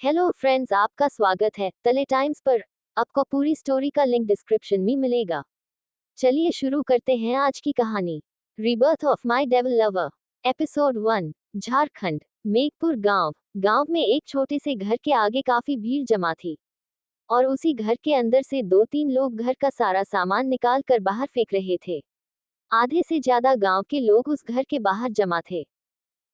Hello friends, आपका स्वागत है तले टाइम्स पर। आपको पूरी स्टोरी का लिंक डिस्क्रिप्शन में मिलेगा। चलिए शुरू करते हैं आज की कहानी। Rebirth of my devil lover, episode 1। Jharkhand, Meghpur गांव। गांव में एक छोटे से घर के आगे काफी भीड़ जमा थी और उसी घर के अंदर से 2-3 लोग घर का सारा सामान निकाल कर बाहर फेंक रहे थे। आधे से ज्यादा गांव के लोग उस घर के बाहर जमा थे,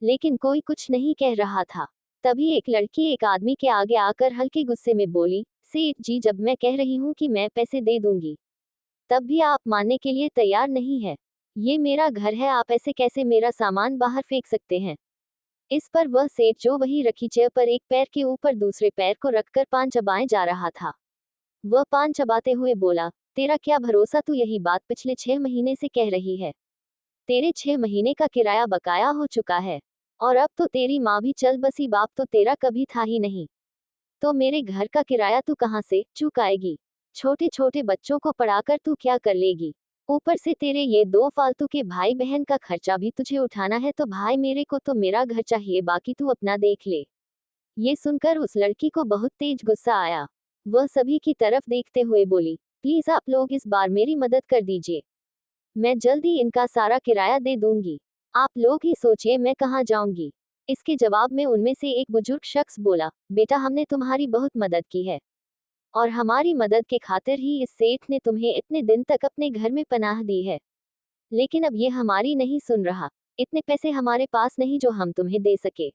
लेकिन कोई कुछ नहीं कह रहा था। तभी एक लड़की एक आदमी के आगे आकर हल्के गुस्से में बोली, सेठ जी, जब मैं कह रही हूँ कि मैं पैसे दे दूंगी, तब भी आप मानने के लिए तैयार नहीं है। ये मेरा घर है, आप ऐसे कैसे मेरा सामान बाहर फेंक सकते हैं। इस पर वह सेठ, जो वही रखी चेयर पर एक पैर के ऊपर दूसरे पैर को रखकर पान चबाए जा रहा था, वह पान चबाते हुए बोला, तेरा क्या भरोसा, तू यही बात पिछले 6 महीने से कह रही है। तेरे 6 महीने का किराया बकाया हो चुका है और अब तो तेरी माँ भी चल बसी, बाप तो तेरा कभी था ही नहीं, तो मेरे घर का किराया तू कहाँ से चुकाएगी। छोटे छोटे बच्चों को पढ़ाकर तू क्या कर लेगी। ऊपर से तेरे ये 2 फालतू के भाई बहन का खर्चा भी तुझे उठाना है, तो भाई मेरे को तो मेरा घर चाहिए, बाकी तू अपना देख ले। ये सुनकर उस लड़की को बहुत तेज गुस्सा आया। वह सभी की तरफ देखते हुए बोली, प्लीज आप लोग इस बार मेरी मदद कर दीजिए, मैं जल्दी इनका सारा किराया दे दूंगी। आप लोग ही सोचिए मैं कहाँ जाऊंगी। इसके जवाब में उनमें से एक बुजुर्ग शख्स बोला, बेटा, हमने तुम्हारी बहुत मदद की है और हमारी मदद के खातिर ही इस सेठ ने तुम्हें इतने दिन तक अपने घर में पनाह दी है, लेकिन अब ये हमारी नहीं सुन रहा। इतने पैसे हमारे पास नहीं जो हम तुम्हें दे सके,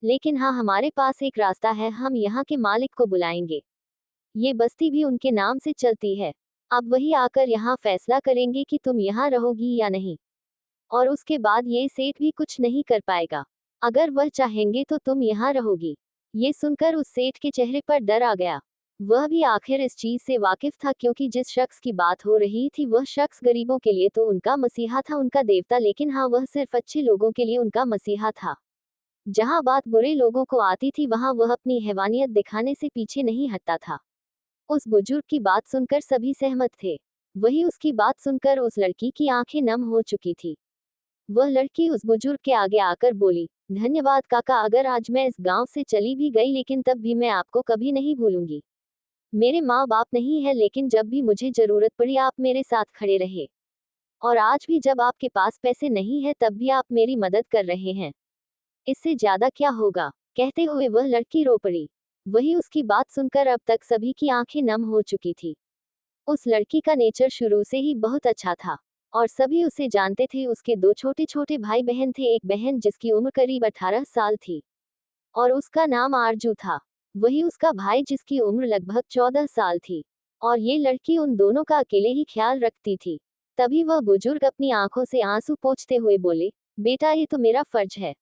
लेकिन हाँ, हमारे पास एक रास्ता है, हम यहाँ के मालिक को बुलाएंगे। ये बस्ती भी उनके नाम से चलती है। अब वही आकर यहाँ फैसला करेंगे कि तुम यहाँ रहोगी या नहीं, और उसके बाद ये सेठ भी कुछ नहीं कर पाएगा। अगर वह चाहेंगे तो तुम यहाँ रहोगी। ये सुनकर उस सेठ के चेहरे पर डर आ गया। वह भी आखिर इस चीज से वाकिफ था, क्योंकि जिस शख्स की बात हो रही थी वह शख्स गरीबों के लिए तो उनका मसीहा था, उनका देवता, लेकिन हाँ, वह सिर्फ अच्छे लोगों के लिए उनका मसीहा था। जहाँ बात बुरे लोगों को आती थी वहाँ वह अपनी हैवानियत दिखाने से पीछे नहीं हटता था। उस बुजुर्ग की बात सुनकर सभी सहमत थे। वही उसकी बात सुनकर उस लड़की की आंखें नम हो चुकी थी। वह लड़की उस बुजुर्ग के आगे आकर बोली, धन्यवाद काका, अगर आज मैं इस गांव से चली भी गई लेकिन तब भी मैं आपको कभी नहीं भूलूंगी। मेरे माँ बाप नहीं है, लेकिन जब भी मुझे जरूरत पड़ी आप मेरे साथ खड़े रहे, और आज भी जब आपके पास पैसे नहीं है तब भी आप मेरी मदद कर रहे हैं। इससे ज्यादा क्या होगा। कहते हुए वह लड़की रो पड़ी। वही उसकी बात सुनकर अब तक सभी की आंखें नम हो चुकी थी। उस लड़की का नेचर शुरू से ही बहुत अच्छा था और सभी उसे जानते थे। उसके 2 छोटे छोटे भाई बहन थे, एक बहन जिसकी उम्र करीब 18 साल थी और उसका नाम आरजू था, वही उसका भाई जिसकी उम्र लगभग 14 साल थी, और ये लड़की उन दोनों का अकेले ही ख्याल रखती थी। तभी वह बुजुर्ग अपनी आंखों से आंसू पोंछते हुए बोले, बेटा, ये तो मेरा फर्ज है,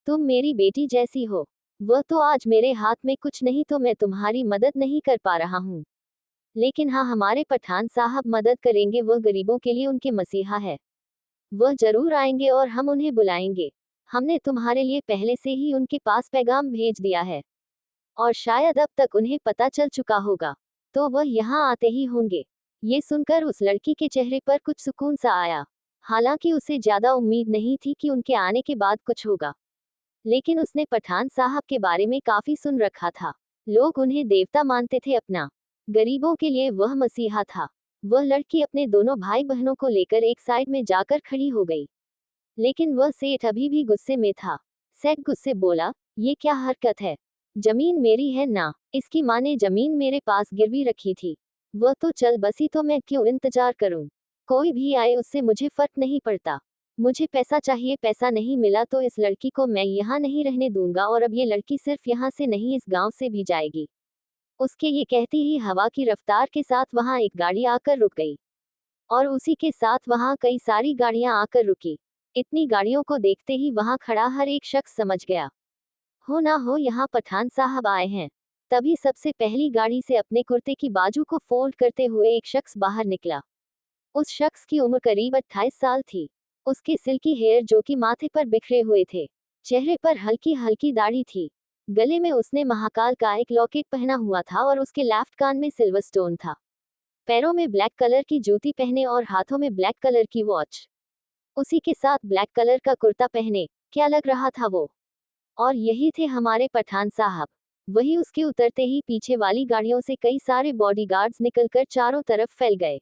तुम मेरी बेटी जैसी हो। वह तो आज मेरे हाथ में कुछ नहीं, तो मैं तुम्हारी मदद नहीं कर पा रहा हूँ, लेकिन हाँ, हमारे पठान साहब मदद करेंगे, वह गरीबों के लिए उनके मसीहा है। वह जरूर आएंगे और हम उन्हें बुलाएंगे। हमने तुम्हारे लिए पहले से ही उनके पास पैगाम भेज दिया है और शायद अब तक उन्हें पता चल चुका होगा, तो वह यहाँ आते ही होंगे। ये सुनकर उस लड़की के चेहरे पर कुछ सुकून सा आया। हालांकि उसे ज्यादा उम्मीद नहीं थी कि उनके आने के बाद कुछ होगा, लेकिन उसने पठान साहब के बारे में काफी सुन रखा था। लोग उन्हें देवता मानते थे अपना, गरीबों के लिए वह मसीहा था। वह लड़की अपने दोनों भाई बहनों को लेकर एक साइड में जाकर खड़ी हो गई, लेकिन वह सेठ अभी भी गुस्से में था। सेठ गुस्से बोला, ये क्या हरकत है, जमीन मेरी है ना, इसकी माँ ने जमीन मेरे पास गिरवी रखी थी, वह तो चल बसी, तो मैं क्यों इंतजार करूं। कोई भी आए उससे मुझे फर्क नहीं पड़ता, मुझे पैसा चाहिए, पैसा नहीं मिला तो इस लड़की को मैं यहाँ नहीं रहने दूंगा, और अब ये लड़की सिर्फ यहाँ से नहीं इस गांव से भी जाएगी। उसके ये कहती ही हवा की रफ्तार के साथ वहां एक गाड़ी आकर रुक गई और उसी के साथ वहां कई सारी गाड़ियां आकर रुकी। इतनी गाड़ियों को देखते ही वहां खड़ा हर एक शख्स समझ गया, हो ना हो यहाँ पठान साहब आए हैं। तभी सबसे पहली गाड़ी से अपने कुर्ते की बाजू को फोल्ड करते हुए एक शख्स बाहर निकला। उस शख्स की उम्र करीब 28 साल थी। उसके सिल्की हेयर जो कि माथे पर बिखरे हुए थे, चेहरे पर हल्की हल्की दाढ़ी थी, गले में उसने महाकाल का एक लॉकेट पहना हुआ था और उसके लेफ्ट कान में सिल्वर स्टोन था। पैरों में ब्लैक कलर की जूती पहने और हाथों में ब्लैक कलर की वॉच, उसी के साथ ब्लैक कलर का कुर्ता पहने, क्या लग रहा था वो। और यही थे हमारे पठान साहब। वही उसके उतरते ही पीछे वाली गाड़ियों से कई सारे बॉडीगार्ड्स निकलकर चारों तरफ फैल गए।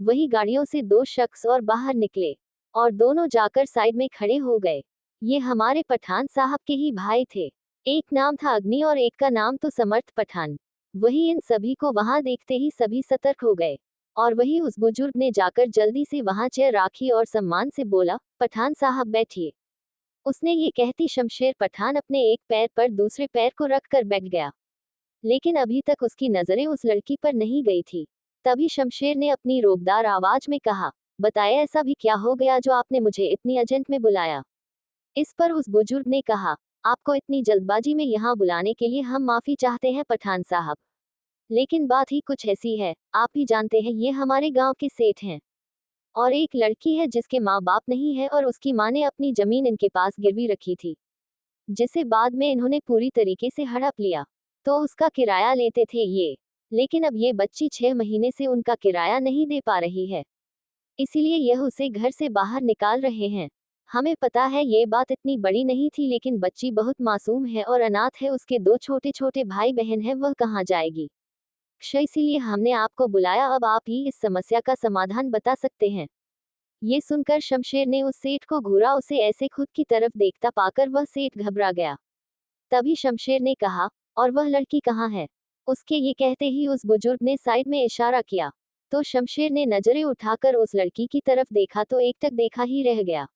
वही गाड़ियों से दो शख्स और बाहर निकले और दोनों जाकर साइड में खड़े हो गए। ये हमारे पठान साहब के ही भाई थे। एक नाम था अग्नि और एक का नाम तो समर्थ पठान। वही इन सभी को वहां देखते ही सभी सतर्क हो गए और वही उस बुजुर्ग ने जाकर जल्दी से वहां चेयर राखी और सम्मान से बोला, पठान साहब बैठिए। उसने ये कहती शमशेर पठान अपने एक पैर पर दूसरे पैर को रखकर बैठ गया। लेकिन अभी तक उसकी नजरें उस लड़की पर नहीं गई थी। तभी शमशेर ने अपनी रोबदार आवाज में कहा, बताए ऐसा भी क्या हो गया जो आपने मुझे इतनी अर्जेंट में बुलाया। इस पर उस बुजुर्ग ने कहा, आपको इतनी जल्दबाजी में यहाँ बुलाने के लिए हम माफी चाहते हैं पठान साहब। लेकिन बात ही कुछ ऐसी है, आप ही जानते हैं ये हमारे गांव के सेठ हैं और एक लड़की है जिसके माँ बाप नहीं है और उसकी माँ ने अपनी जमीन इनके पास गिरवी रखी थी, जिसे बाद में इन्होंने पूरी तरीके से हड़प लिया। तो उसका किराया लेते थे ये, लेकिन अब ये बच्ची 6 महीने से उनका किराया नहीं दे पा रही है, इसीलिए यह उसे घर से बाहर निकाल रहे हैं। हमें पता है ये बात इतनी बड़ी नहीं थी, लेकिन बच्ची बहुत मासूम है और अनाथ है, उसके 2 छोटे छोटे भाई बहन हैं, वह कहाँ जाएगी। इसीलिए हमने आपको बुलाया, अब आप ही इस समस्या का समाधान बता सकते हैं। ये सुनकर शमशेर ने उस सेठ को घूरा, उसे ऐसे खुद की तरफ देखता पाकर वह सेठ घबरा गया। तभी शमशेर ने कहा, और वह लड़की कहाँ है। उसके ये कहते ही उस बुजुर्ग ने साइड में इशारा किया। तो शमशेर ने नजरें उठाकर उस लड़की की तरफ देखा तो एकटक देखा ही रह गया।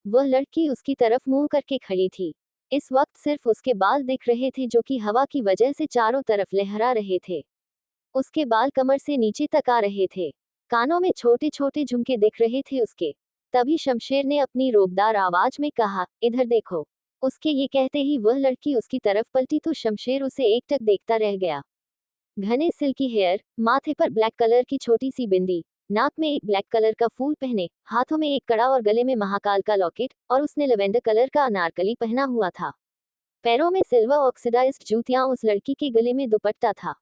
वह लड़की उसकी तरफ मुंह करके खड़ी थी। इस वक्त सिर्फ उसके बाल दिख रहे थे जो कि हवा की वजह से चारों तरफ लहरा रहे थे। उसके बाल कमर से नीचे तक आ रहे थे। कानों में छोटे छोटे झुमके दिख रहे थे उसके। तभी शमशेर ने अपनी रोबदार आवाज में कहा, इधर देखो। उसके ये कहते ही वह लड़की उसकी तरफ पलटी तो शमशेर उसे एकटक देखता रह गया। घने सिल्की हेयर, माथे पर ब्लैक कलर की छोटी सी बिंदी, नाक में एक ब्लैक कलर का फूल पहने, हाथों में एक कड़ा और गले में महाकाल का लॉकेट, और उसने लेवेंडर कलर का अनारकली पहना हुआ था। पैरों में सिल्वर ऑक्सीडाइज्ड जूतियां, उस लड़की के गले में दुपट्टा था।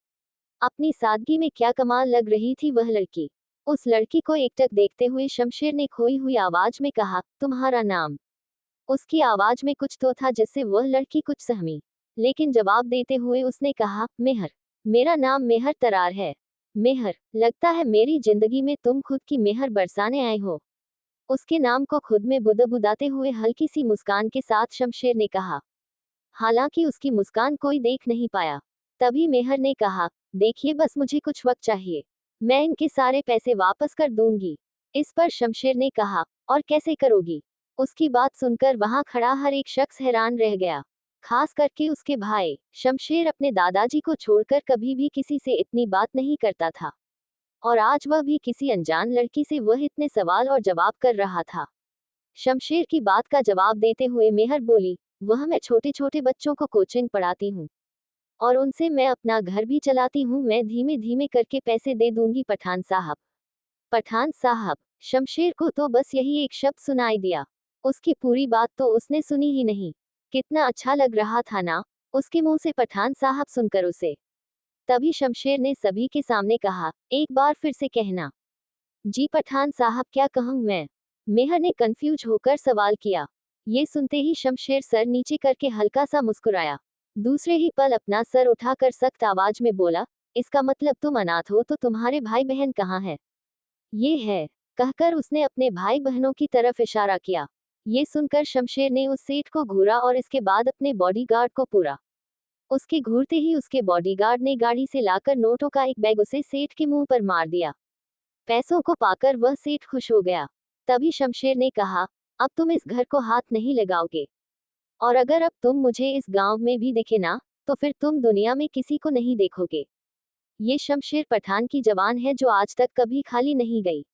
अपनी सादगी में क्या कमाल लग रही थी वह लड़की। उस लड़की को एकटक देखते हुए शमशेर ने खोई हुई आवाज में कहा, तुम्हारा नाम। उसकी आवाज में कुछ तो था जिससे वह लड़की कुछ सहमी, लेकिन जवाब देते हुए उसने कहा, मेहर। मेरा नाम मेहर तरार है। मेहर, लगता है मेरी जिंदगी में तुम खुद की मेहर बरसाने आए हो। उसके नाम को खुद में बुदबुदाते हुए हल्की सी मुस्कान के साथ शमशेर ने कहा। हालांकि उसकी मुस्कान कोई देख नहीं पाया। तभी मेहर ने कहा, देखिए बस मुझे कुछ वक्त चाहिए, मैं इनके सारे पैसे वापस कर दूंगी। इस पर शमशेर ने कहा, और कैसे करोगी। उसकी बात सुनकर वहां खड़ा हर एक शख्स हैरान रह गया, खास करके उसके भाई। शमशेर अपने दादाजी को छोड़कर कभी भी किसी से इतनी बात नहीं करता था, और आज वह भी किसी अनजान लड़की से वह इतने सवाल और जवाब कर रहा था। शमशेर की बात का जवाब देते हुए मेहर बोली, वह मैं छोटे छोटे बच्चों को कोचिंग पढ़ाती हूँ और उनसे मैं अपना घर भी चलाती हूँ, मैं धीमे धीमे करके पैसे दे दूंगी पठान साहब। पठान साहब। शमशेर को तो बस यही एक शब्द सुनाई दिया, उसकी पूरी बात तो उसने सुनी ही नहीं। कितना अच्छा लग रहा था ना उसके मुंह से पठान साहब सुनकर उसे। तभी शमशेर ने सभी के सामने कहा, एक बार फिर से कहना। जी पठान साहब, क्या कहूँ मैं। मेहर ने कंफ्यूज होकर सवाल किया। ये सुनते ही शमशेर सर नीचे करके हल्का सा मुस्कुराया। दूसरे ही पल अपना सर उठाकर सख्त आवाज में बोला, इसका मतलब तुम अनाथ हो तो तुम्हारे भाई बहन कहाँ है। ये है, कहकर उसने अपने भाई बहनों की तरफ इशारा किया। ये सुनकर शमशेर ने उस सेठ को घूरा और इसके बाद अपने बॉडीगार्ड को पूरा। उसके घूरते ही उसके बॉडीगार्ड ने गाड़ी से लाकर नोटों का एक बैग उसे सेठ के मुंह पर मार दिया। पैसों को पाकर वह सेठ खुश हो गया। तभी शमशेर ने कहा, अब तुम इस घर को हाथ नहीं लगाओगे, और अगर अब तुम मुझे इस गांव में भी दिखे ना, तो फिर तुम दुनिया में किसी को नहीं देखोगे। ये शमशेर पठान की जवान है जो आज तक कभी खाली नहीं गई।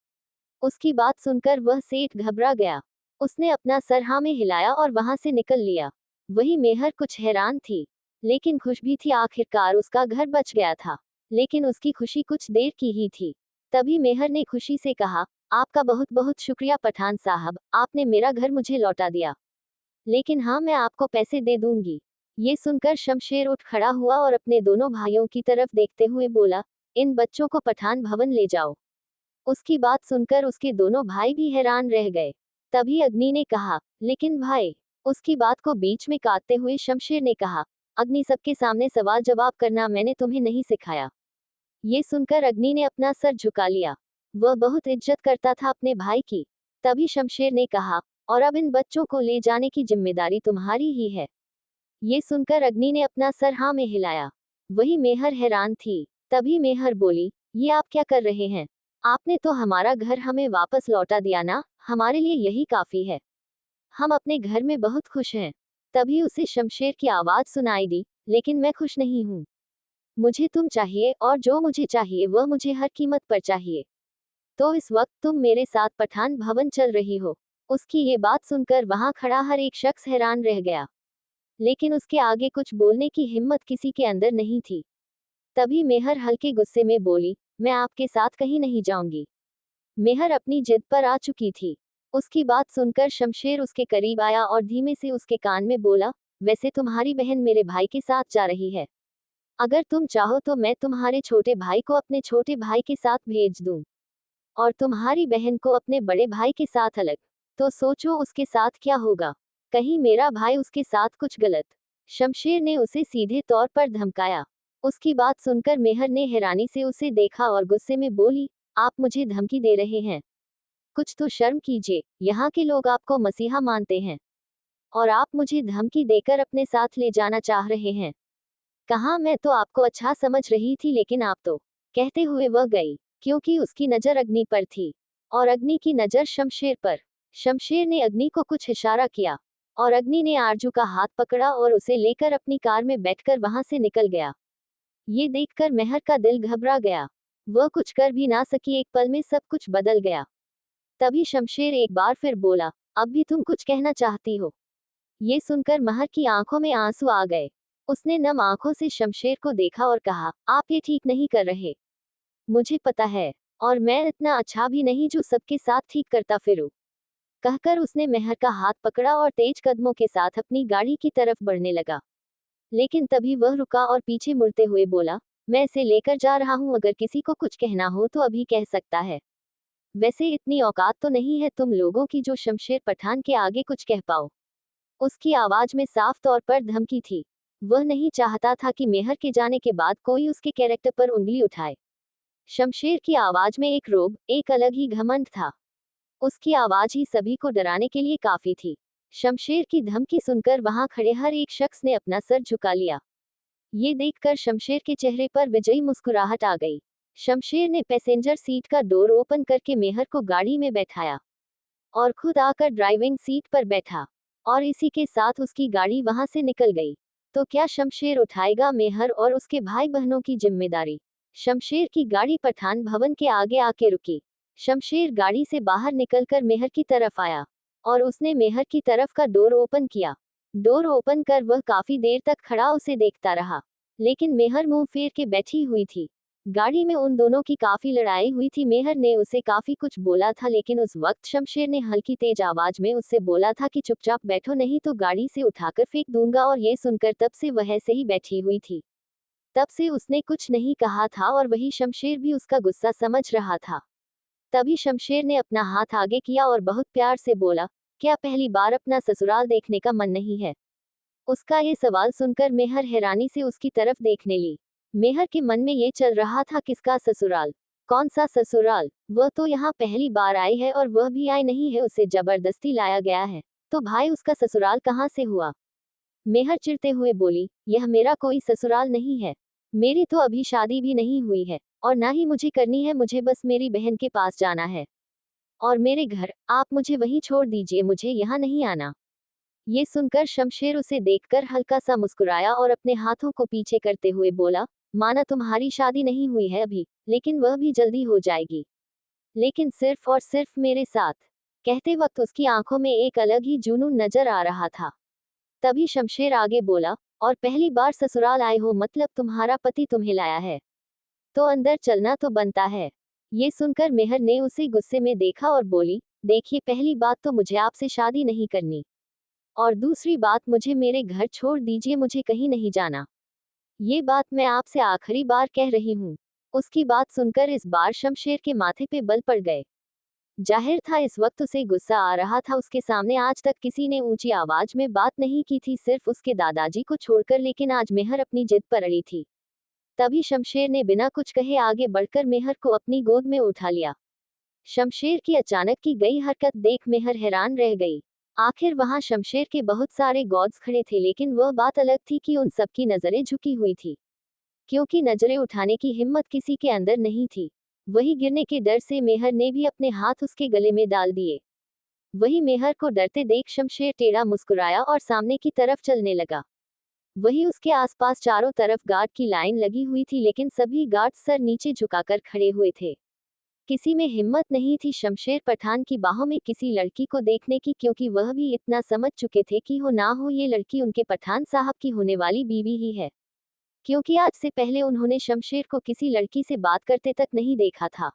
उसकी बात सुनकर वह सेठ घबरा गया। उसने अपना सर हाँ में हिलाया और वहां से निकल लिया। वही मेहर कुछ हैरान थी, लेकिन खुश भी थी, आखिरकार उसका घर बच गया था। लेकिन उसकी खुशी कुछ देर की ही थी। तभी मेहर ने खुशी से कहा, आपका बहुत बहुत शुक्रिया पठान साहब, आपने मेरा घर मुझे लौटा दिया। लेकिन हाँ, मैं आपको पैसे दे दूंगी। ये सुनकर शमशेर उठ खड़ा हुआ और अपने दोनों भाइयों की तरफ देखते हुए बोला, इन बच्चों को पठान भवन ले जाओ। उसकी बात सुनकर उसके दोनों भाई भी हैरान रह गए। तभी अग्नि ने कहा, लेकिन भाई। उसकी बात को बीच में काटते हुए शमशेर ने कहा, अग्नि सबके सामने सवाल जवाब करना मैंने तुम्हें नहीं सिखाया। ये सुनकर अग्नि ने अपना सर झुका लिया। वह बहुत इज्जत करता था अपने भाई की। तभी शमशेर ने कहा, और अब इन बच्चों को ले जाने की जिम्मेदारी तुम्हारी ही है। ये सुनकर अग्नि ने अपना सर हाँ में हिलाया। वही मेहर हैरान थी। तभी मेहर बोली, ये आप क्या कर रहे हैं? आपने तो हमारा घर हमें वापस लौटा दिया ना, हमारे लिए यही काफी है। हम अपने घर में बहुत खुश हैं। तभी उसे शमशेर की आवाज सुनाई दी, लेकिन मैं खुश नहीं हूँ। मुझे तुम चाहिए, और जो मुझे चाहिए वह मुझे हर कीमत पर चाहिए। तो इस वक्त तुम मेरे साथ पठान भवन चल रही हो। उसकी ये बात सुनकर वहां खड़ा हर एक शख्स हैरान रह गया। लेकिन उसके आगे कुछ बोलने की हिम्मत किसी के अंदर नहीं थी। तभी मेहर हल्के गुस्से में बोली, मैं आपके साथ कहीं नहीं जाऊंगी। मेहर अपनी जिद पर आ चुकी थी। उसकी बात सुनकर शमशेर उसके करीब आया और धीमे से उसके कान में बोला, वैसे तुम्हारी बहन मेरे भाई के साथ जा रही है। अगर तुम चाहो तो मैं तुम्हारे छोटे भाई को अपने छोटे भाई के साथ भेज दूं, और तुम्हारी बहन को अपने बड़े भाई के साथ अलग। तो सोचो उसके साथ क्या होगा। कहीं मेरा भाई उसके साथ कुछ गलत। शमशेर ने उसे सीधे तौर पर धमकाया। उसकी बात सुनकर मेहर ने हैरानी से उसे देखा और गुस्से में बोली, आप मुझे धमकी दे रहे हैं? कुछ तो शर्म कीजिए, यहाँ के लोग आपको मसीहा मानते हैं, और आप मुझे धमकी देकर अपने साथ ले जाना चाह रहे हैं। कहाँ, मैं तो आपको अच्छा समझ रही थी, लेकिन आप तो। कहते हुए वह गई, क्योंकि उसकी नजर अग्नि पर थी, और अग्नि की नजर शमशेर पर। शमशेर ने अग्नि को कुछ इशारा किया, और अग्नि ने आरजू का हाथ पकड़ा और उसे लेकर अपनी कार में बैठकर वहां से निकल गया। ये देखकर मेहर का दिल घबरा गया। वह कुछ कर भी ना सकी, एक पल में सब कुछ बदल गया। तभी शमशेर एक बार फिर बोला, अब भी तुम कुछ कहना चाहती हो? ये सुनकर महर की आंखों में आंसू आ गए। उसने नम आंखों से शमशेर को देखा और कहा, आप ये ठीक नहीं कर रहे। मुझे पता है, और मैं इतना अच्छा भी नहीं जो सबके साथ ठीक करता फिरूं। कहकर उसने मेहर का हाथ पकड़ा और तेज कदमों के साथ अपनी गाड़ी की तरफ बढ़ने लगा। लेकिन तभी वह रुका और पीछे मुड़ते हुए बोला, मैं इसे लेकर जा रहा हूं, अगर किसी को कुछ कहना हो तो अभी कह सकता है। वैसे इतनी औकात तो नहीं है तुम लोगों की जो शमशेर पठान के आगे कुछ कह पाओ। उसकी आवाज में साफ तौर पर धमकी थी। वह नहीं चाहता था कि मेहर के जाने के बाद कोई उसके कैरेक्टर पर उंगली उठाए। शमशेर की आवाज में एक रोब, एक अलग ही घमंड था। उसकी आवाज ही सभी को डराने के लिए काफी थी। शमशेर की धमकी सुनकर वहां खड़े हर एक शख्स ने अपना सर झुका लिया। ये देखकर शमशेर के चेहरे पर विजयी मुस्कुराहट आ गई। शमशेर ने पैसेंजर सीट का डोर ओपन करके मेहर को गाड़ी में बैठाया, और खुद आकर ड्राइविंग सीट पर बैठा, और इसी के साथ उसकी गाड़ी वहां से निकल गई। तो क्या शमशेर उठाएगा मेहर और उसके भाई बहनों की जिम्मेदारी? शमशेर की गाड़ी पठान भवन के आगे आके रुकी। शमशेर गाड़ी से बाहर निकलकर मेहर की तरफ आया, और उसने मेहर की तरफ का डोर ओपन किया। डोर ओपन कर वह काफी देर तक खड़ा उसे देखता रहा, लेकिन मेहर मुंह फेर के बैठी हुई थी। गाड़ी में उन दोनों की काफी लड़ाई हुई थी। मेहर ने उसे काफी कुछ बोला था, लेकिन उस वक्त शमशेर ने हल्की तेज आवाज में उससे बोला था कि चुपचाप बैठो, नहीं तो गाड़ी से उठाकर फेंक दूंगा। और ये सुनकर तब से वह ऐसे ही बैठी हुई थी। तब से उसने कुछ नहीं कहा था, और वही शमशेर भी उसका गुस्सा समझ रहा था। तभी शमशेर ने अपना हाथ आगे किया और बहुत प्यार से बोला, क्या पहली बार अपना ससुराल देखने का मन नहीं है? उसका ये सवाल सुनकर मेहर हैरानी से उसकी तरफ देखने ली। मेहर के मन में ये चल रहा था, किसका ससुराल? कौन सा ससुराल? वह तो यहाँ पहली बार आई है, और वह भी आई नहीं है, उसे जबरदस्ती लाया गया है। तो भाई उसका ससुराल कहाँ से हुआ? मेहर चिढ़ते हुए बोली, यह मेरा कोई ससुराल नहीं है। मेरी तो अभी शादी भी नहीं हुई है, और ना ही मुझे करनी है। मुझे बस मेरी बहन के पास जाना है, और मेरे घर। आप मुझे वहीं छोड़ दीजिए, मुझे यहाँ नहीं आना। ये सुनकर शमशेर उसे देखकर हल्का सा मुस्कुराया और अपने हाथों को पीछे करते हुए बोला, माना तुम्हारी शादी नहीं हुई है अभी, लेकिन वह भी जल्दी हो जाएगी, लेकिन सिर्फ और सिर्फ मेरे साथ। कहते वक्त उसकी आंखों में एक अलग ही जुनून नजर आ रहा था। तभी शमशेर आगे बोला, और पहली बार ससुराल आए हो, मतलब तुम्हारा पति तुम्हें लाया है? तो अंदर चलना तो बनता है। ये सुनकर मेहर ने उसे गुस्से में देखा और बोली, देखिए, पहली बात तो मुझे आपसे शादी नहीं करनी, और दूसरी बात, मुझे मेरे घर छोड़ दीजिए, मुझे कहीं नहीं जाना। ये बात मैं आपसे आखिरी बार कह रही हूँ। उसकी बात सुनकर इस बार शमशेर के माथे पे बल पड़ गए। जाहिर था इस वक्त उसे गुस्सा आ रहा था। उसके सामने आज तक किसी ने ऊंची आवाज में बात नहीं की थी, सिर्फ उसके दादाजी को छोड़कर, लेकिन आज मेहर अपनी जिद पर अड़ी थी। तभी शमशेर ने बिना कुछ कहे आगे बढ़कर मेहर को अपनी गोद में उठा लिया। शमशेर की अचानक की गई हरकत देख मेहर हैरान रह गई। आखिर वहां शमशेर के बहुत सारे गॉड्स खड़े थे, लेकिन वह बात अलग थी कि उन सबकी नजरें झुकी हुई थी, क्योंकि नजरें उठाने की हिम्मत किसी के अंदर नहीं थी। वही गिरने के डर से मेहर ने भी अपने हाथ उसके गले में डाल दिए। वही मेहर को डरते देख शमशेर टेढ़ा मुस्कुराया और सामने की तरफ चलने लगा। वही उसके आसपास चारों तरफ गार्ड की लाइन लगी हुई थी, लेकिन सभी गार्ड सर नीचे झुकाकर खड़े हुए थे। किसी में हिम्मत नहीं थी शमशेर पठान की बाहों में किसी लड़की को देखने की, क्योंकि वह भी इतना समझ चुके थे कि हो ना हो ये लड़की उनके पठान साहब की होने वाली बीवी ही है, क्योंकि आज से पहले उन्होंने शमशेर को किसी लड़की से बात करते तक नहीं देखा था।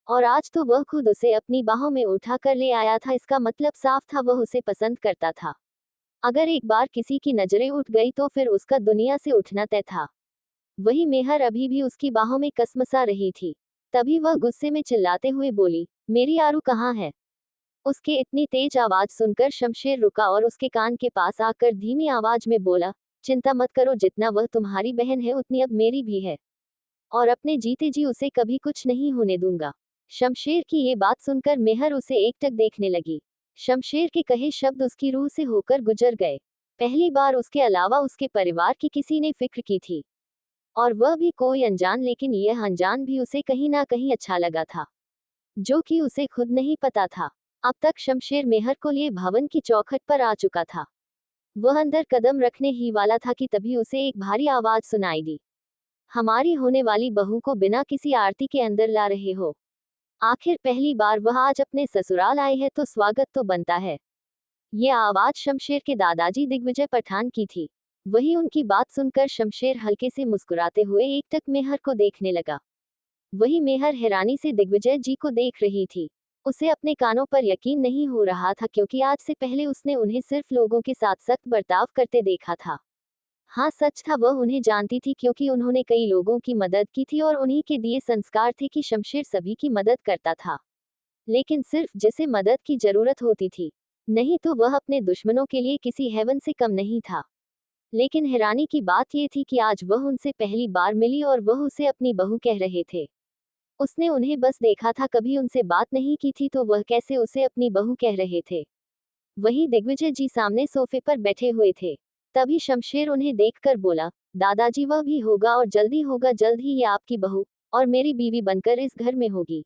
और आज तो वह खुद उसे अपनी बाहों में उठा कर ले आया था। इसका मतलब साफ था, वह उसे पसंद करता था। अगर एक बार किसी की नजरें उठ गई तो फिर उसका दुनिया से उठना तय था। वही मेहर अभी भी उसकी बाहों में कसमसा रही थी। तभी वह गुस्से में चिल्लाते हुए बोली, मेरी आरू कहाँ है? उसके इतनी तेज आवाज सुनकर शमशेर रुका और उसके कान के पास आकर धीमी आवाज में बोला, चिंता मत करो, जितना वह तुम्हारी बहन है उतनी अब मेरी भी है, और अपने जीते जी उसे कभी कुछ नहीं होने दूंगा। शमशेर की ये बात सुनकर मेहर उसे एकटक देखने लगी। शमशेर के कहे शब्द उसकी रूह से होकर गुजर गए। पहली बार उसके अलावा उसके परिवार की किसी ने फिक्र की थी, और वह भी कोई अनजान, लेकिन यह अनजान भी उसे कहीं ना कहीं अच्छा लगा था, जो कि उसे खुद नहीं पता था। अब तक शमशेर मेहर को लिए भवन की चौखट पर आ चुका था। वह अंदर कदम रखने ही वाला था कि तभी उसे एक भारी आवाज सुनाई दी, हमारी होने वाली बहू को बिना किसी आरती के अंदर ला रहे हो? आखिर पहली बार वह आज अपने ससुराल आए हैं तो स्वागत तो बनता है। ये आवाज शमशेर के दादाजी दिग्विजय पठान की थी। वही उनकी बात सुनकर शमशेर हल्के से मुस्कुराते हुए एकटक मेहर को देखने लगा। वही मेहर हैरानी से दिग्विजय जी को देख रही थी। उसे अपने कानों पर यकीन नहीं हो रहा था, क्योंकि आज से पहले उसने उन्हें सिर्फ लोगों के साथ सख्त बर्ताव करते देखा था। हाँ सच था, वह उन्हें जानती थी, क्योंकि उन्होंने कई लोगों की मदद की थी और उन्हीं के दिए संस्कार थे कि शमशेर सभी की मदद करता था, लेकिन सिर्फ जिसे मदद की जरूरत होती थी, नहीं तो वह अपने दुश्मनों के लिए किसी हेवन से कम नहीं था। लेकिन हैरानी की बात यह थी कि आज वह उनसे पहली बार मिली और वह उसे अपनी बहू कह रहे थे। उसने उन्हें बस देखा था, कभी उनसे बात नहीं की थी, तो वह कैसे उसे अपनी बहू कह रहे थे? वहीं दिग्विजय जी सामने सोफे पर बैठे हुए थे। तभी शमशेर उन्हें देखकर बोला, दादाजी वह भी होगा और जल्दी होगा, जल्द ही ये आपकी बहू और मेरी बीवी बनकर इस घर में होगी।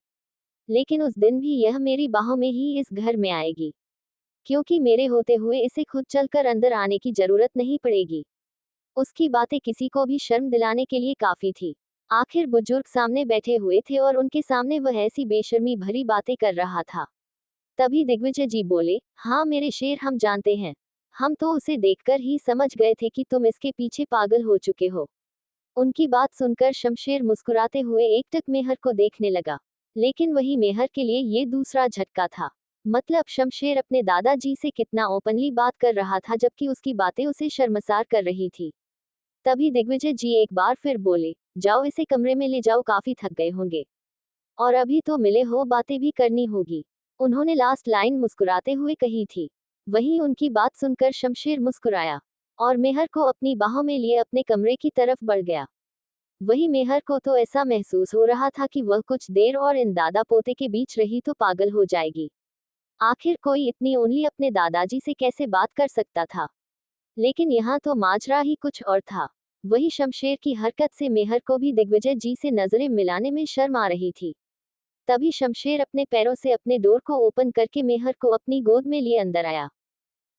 लेकिन उस दिन भी यह मेरी बाहों में ही इस घर में आएगी, क्योंकि मेरे होते हुए इसे खुद चलकर अंदर आने की जरूरत नहीं पड़ेगी। उसकी बातें किसी को भी शर्म दिलाने के लिए काफी थी। आखिर बुजुर्ग सामने बैठे हुए थे और उनके सामने वह ऐसी बेशर्मी भरी बातें कर रहा था। तभी दिग्विजय जी बोले, हाँ मेरे शेर, हम जानते हैं, हम तो उसे देखकर ही समझ गए थे कि तुम इसके पीछे पागल हो चुके हो। उनकी बात सुनकर शमशेर मुस्कुराते हुए एकटक मेहर को देखने लगा, लेकिन वही मेहर के लिए ये दूसरा झटका था। मतलब शमशेर अपने दादाजी से कितना ओपनली बात कर रहा था, जबकि उसकी बातें उसे शर्मसार कर रही थी। तभी दिग्विजय जी एक बार फिर बोले, जाओ इसे कमरे में ले जाओ, काफी थक गए होंगे, और अभी तो मिले हो, बातें भी करनी होगी। उन्होंने लास्ट लाइन मुस्कुराते हुए कही थी। वहीं उनकी बात सुनकर शमशेर मुस्कुराया और मेहर को अपनी बाहों में लिए अपने कमरे की तरफ बढ़ गया। वही मेहर को तो ऐसा महसूस हो रहा था कि वह कुछ देर और इन दादा पोते के बीच रही तो पागल हो जाएगी। आखिर कोई इतनी ओनली अपने दादाजी से कैसे बात कर सकता था? लेकिन यहाँ तो माजरा ही कुछ और था। वही शमशेर की हरकत से मेहर को भी दिग्विजय जी से नजरें मिलाने में शर्म आ रही थी। तभी शमशेर अपने पैरों से अपने डोर को ओपन करके मेहर को अपनी गोद में लिए अंदर आया।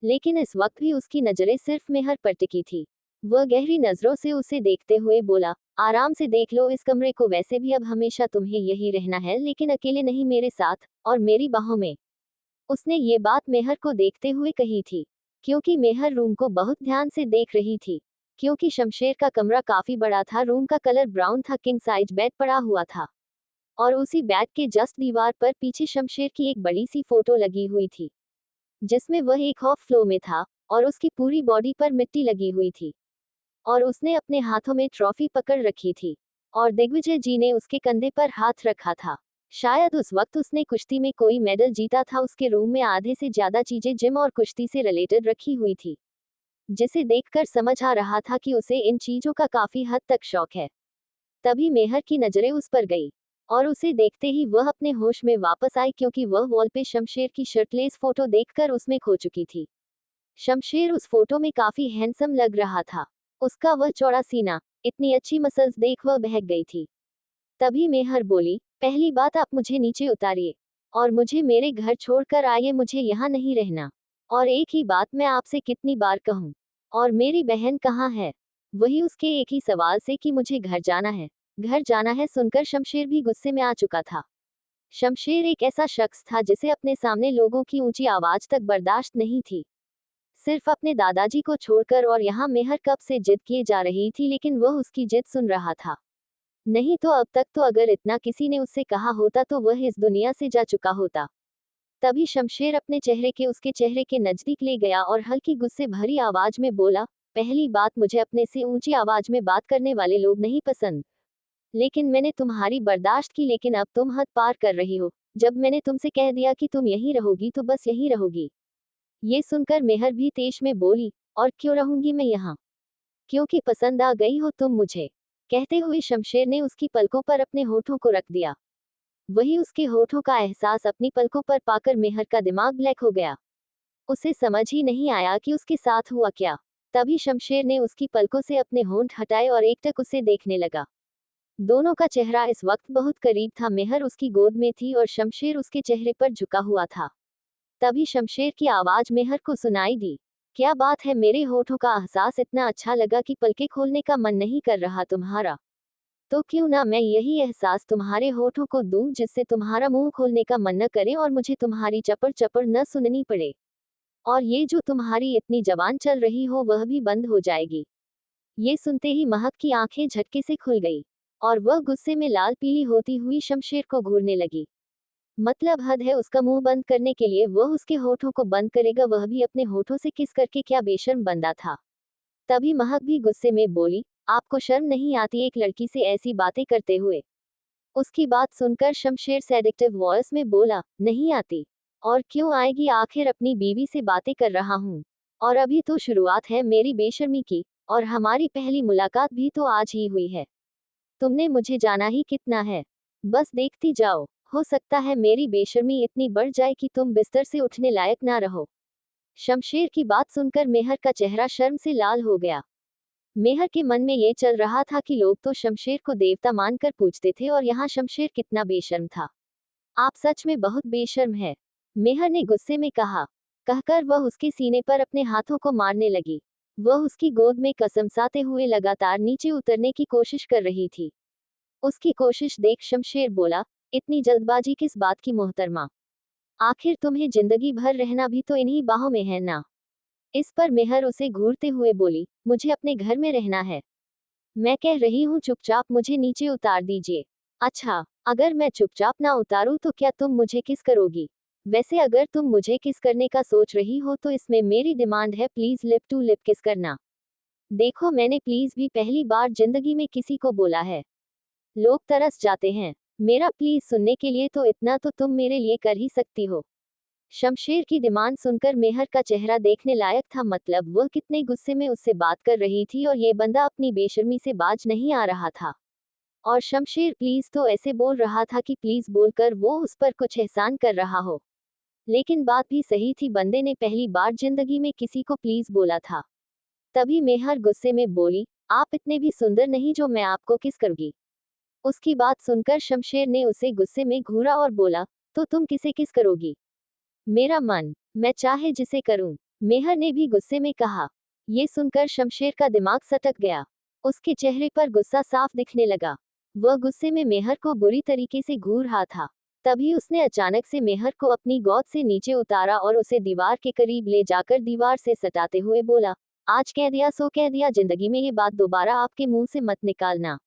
लेकिन इस वक्त भी उसकी नजरें सिर्फ मेहर पर टिकी थी। वह गहरी नजरों से उसे देखते हुए बोला, आराम से देख लो इस कमरे को, वैसे भी अब हमेशा तुम्हें यही रहना है, लेकिन अकेले नहीं, मेरे साथ और मेरी बाहों में। उसने ये बात मेहर को देखते हुए कही थी, क्योंकि मेहर रूम को बहुत ध्यान से देख रही थी। क्योंकि शमशेर का कमरा काफी बड़ा था, रूम का कलर ब्राउन था, किंग साइज बेड पड़ा हुआ था, और उसी बेड के जस्ट दीवार पर पीछे शमशेर की एक बड़ी सी फोटो लगी हुई थी, जिसमें वह एक ऑफ फ्लो में था और उसकी पूरी बॉडी पर मिट्टी लगी हुई थी, और उसने अपने हाथों में ट्रॉफी पकड़ रखी थी, और दिग्विजय जी ने उसके कंधे पर हाथ रखा था। शायद उस वक्त उसने कुश्ती में कोई मेडल जीता था। उसके रूम में आधे से ज्यादा चीजें जिम और कुश्ती से रिलेटेड रखी हुई थी, जिसे देखकर समझ आ रहा था कि उसे इन चीजों का काफी हद तक शौक है। तभी मेहर की नजरें उस पर गई और उसे देखते ही वह अपने होश में वापस आई, क्योंकि वह वॉल पे शमशेर की शर्टलेस फोटो देखकर उसमें खो चुकी थी। शमशेर उस फोटो में काफी हैंडसम लग रहा था। उसका वह चौड़ा सीना, इतनी अच्छी मसल्स देख वह बहक गई थी। तभी मेहर बोली, पहली बात आप मुझे नीचे उतारिए और मुझे मेरे घर छोड़कर आइए, मुझे यहाँ नहीं रहना। और एक ही बात मैं आपसे कितनी बार कहूँ, और मेरी बहन कहाँ है? वही उसके एक ही सवाल से कि मुझे घर जाना है, घर जाना है सुनकर शमशेर भी गुस्से में आ चुका था। शमशेर एक ऐसा शख्स था जिसे अपने सामने लोगों की ऊंची आवाज तक बर्दाश्त नहीं थी, सिर्फ अपने दादाजी को छोड़कर। और यहाँ मेहर कब से जिद किए जा रही थी, लेकिन वह उसकी जिद सुन रहा था। नहीं तो अब तक तो अगर इतना किसी ने उससे कहा होता तो वह इस दुनिया से जा चुका होता। तभी शमशेर अपने चेहरे के उसके चेहरे के नजदीक ले गया और हल्की गुस्से भरी आवाज में बोला, पहली बात, मुझे अपने से ऊंची आवाज में बात करने वाले लोग नहीं पसंद। लेकिन मैंने तुम्हारी बर्दाश्त की, लेकिन अब तुम हद पार कर रही हो। जब मैंने तुमसे कह दिया कि तुम यहीं रहोगी तो बस यहीं रहोगी। ये सुनकर मेहर भी तेज में बोली, और क्यों रहूंगी मैं यहाँ? क्योंकि पसंद आ गई हो तुम मुझे। कहते हुए शमशेर ने उसकी पलकों पर अपने होठों को रख दिया। वही उसके होठों का एहसास अपनी पलकों पर पाकर मेहर का दिमाग ब्लैक हो गया। उसे समझ ही नहीं आया कि उसके साथ हुआ क्या। तभी शमशेर ने उसकी पलकों से अपने होंठ हटाए और एकटक उसे देखने लगा। दोनों का चेहरा इस वक्त बहुत करीब था। मेहर उसकी गोद में थी और शमशेर उसके चेहरे पर झुका हुआ था। तभी शमशेर की आवाज मेहर को सुनाई दी, क्या बात है, मेरे होठों का एहसास इतना अच्छा लगा कि पलके खोलने का मन नहीं कर रहा तुम्हारा? तो क्यों ना मैं यही एहसास तुम्हारे होठों को दूं, जिससे तुम्हारा मुंह खोलने का मन न करे और मुझे तुम्हारी चपर चपर न सुननी पड़े। और ये जो तुम्हारी इतनी जबान चल रही हो वह भी बंद हो जाएगी। ये सुनते ही महक की आंखें झटके से खुल गई और वह गुस्से में लाल पीली होती हुई शमशेर को घूरने लगी। मतलब हद है, उसका मुंह बंद करने के लिए वह उसके होठों को बंद करेगा, वह भी अपने होठों से किस करके, क्या बेशर्म बंदा था। तभी महक भी गुस्से में बोली, आपको शर्म नहीं आती एक लड़की से ऐसी बातें करते हुए? उसकी बात सुनकर शमशेर सेडिक्टिव वॉइस में बोला, नहीं आती। और क्यों आएगी, आखिर अपनी बीवी से बातें कर रहा हूँ। और अभी तो शुरुआत है मेरी बेशर्मी की, और हमारी पहली मुलाकात भी तो आज ही हुई है। तुमने मुझे जाना ही कितना है, बस देखती जाओ। हो सकता है मेरी बेशर्मी इतनी बढ़ जाए कि तुम बिस्तर से उठने लायक ना रहो। शमशेर की बात सुनकर मेहर का चेहरा शर्म से लाल हो गया। मेहर के मन में ये चल रहा था कि लोग तो शमशेर को देवता मानकर पूजते थे और यहाँ शमशेर कितना बेशर्म था। आप सच में बहुत बेशर्म है, मेहर ने गुस्से में कहा। कहकर वह उसके सीने पर अपने हाथों को मारने लगी। वह उसकी गोद में कसमसाते हुए लगातार नीचे उतरने की कोशिश कर रही थी। उसकी कोशिश देख शमशेर बोला, इतनी जल्दबाजी किस बात की मोहतरमा? आखिर तुम्हें जिंदगी भर रहना भी तो इन्हीं बाहों में है ना? इस पर मेहर उसे घूरते हुए बोली, मुझे अपने घर में रहना है। मैं कह रही हूँ चुपचाप मुझे नीचे उतार दीजिए। अच्छा, अगर मैं चुपचाप ना उतारूं तो क्या तुम मुझे किस करोगी? वैसे अगर तुम मुझे किस करने का सोच रही हो तो इसमें मेरी डिमांड है, प्लीज लिप टू लिप किस करना। देखो, मैंने प्लीज भी पहली बार जिंदगी में किसी को बोला है। लोग तरस जाते हैं। मेरा प्लीज सुनने के लिए तो इतना तो तुम मेरे लिए कर ही सकती हो। शमशेर की डिमांड सुनकर मेहर का चेहरा देखने लायक था। मतलब वह कितने गुस्से में उससे बात कर रही थी और ये बंदा अपनी बेशर्मी से बाज नहीं आ रहा था। और शमशेर प्लीज तो ऐसे बोल रहा था कि प्लीज बोलकर वो उस पर कुछ एहसान कर रहा हो। लेकिन बात भी सही थी, बंदे ने पहली बार जिंदगी में किसी को प्लीज बोला था। तभी मेहर गुस्से में बोली, आप इतने भी सुंदर नहीं जो मैं आपको किस करूंगी। उसकी बात सुनकर शमशेर ने उसे गुस्से में घूरा और बोला, तो तुम किसे किस करोगी? मेरा मन, मैं चाहे जिसे करूं। मेहर ने भी गुस्से में कहा। ये सुनकर शमशेर का दिमाग सटक गया। उसके चेहरे पर गुस्सा साफ दिखने लगा। वह गुस्से में मेहर को बुरी तरीके से घूर रहा था। तभी उसने अचानक से मेहर को अपनी गोद से नीचे उतारा और उसे दीवार के करीब ले जाकर दीवार से सटाते हुए बोला, आज कह दिया सो कह दिया, जिंदगी में ये बात दोबारा आपके मुंह से मत निकालना,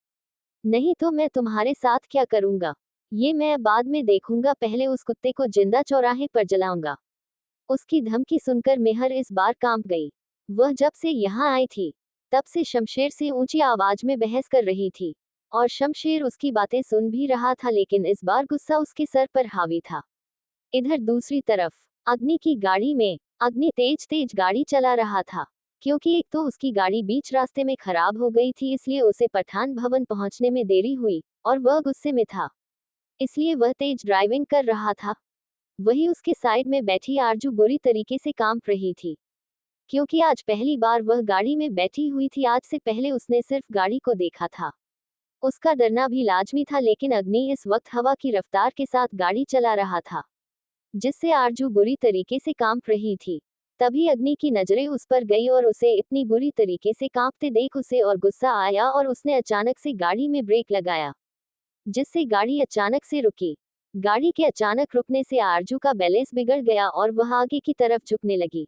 नहीं तो मैं तुम्हारे साथ क्या करूंगा ये मैं बाद में देखूंगा, पहले उस कुत्ते को जिंदा चौराहे पर जलाऊंगा। उसकी धमकी सुनकर मेहर इस बार कांप गई। वह जब से यहाँ आई थी तब से शमशेर से ऊंची आवाज में बहस कर रही थी। और शमशेर उसकी बातें सुन भी रहा था, लेकिन इस बार गुस्सा उसके सर पर हावी था। इधर दूसरी तरफ अग्नि की गाड़ी में अग्नि तेज तेज गाड़ी चला रहा था। क्योंकि एक तो उसकी गाड़ी बीच रास्ते में खराब हो गई थी, इसलिए उसे पठान भवन पहुंचने में देरी हुई, और वह गुस्से में था, इसलिए वह तेज ड्राइविंग कर रहा था। वही उसके साइड में बैठी आरजू बुरी तरीके से कांप रही थी, क्योंकि आज पहली बार वह गाड़ी में बैठी हुई थी। आज से पहले उसने सिर्फ गाड़ी को देखा था। उसका डरना भी लाजमी था, लेकिन अग्नि इस वक्त हवा की रफ्तार के साथ गाड़ी चला रहा था, जिससे आरजू बुरी तरीके से कांप रही थी। तभी अग्नि की नजरें उस पर गई और उसे इतनी बुरी तरीके से कांपते देख उसे और गुस्सा आया, और उसने अचानक से गाड़ी में ब्रेक लगाया, जिससे गाड़ी अचानक से रुकी। गाड़ी के अचानक रुकने से आरजू का बैलेंस बिगड़ गया और वह आगे की तरफ झुकने लगी।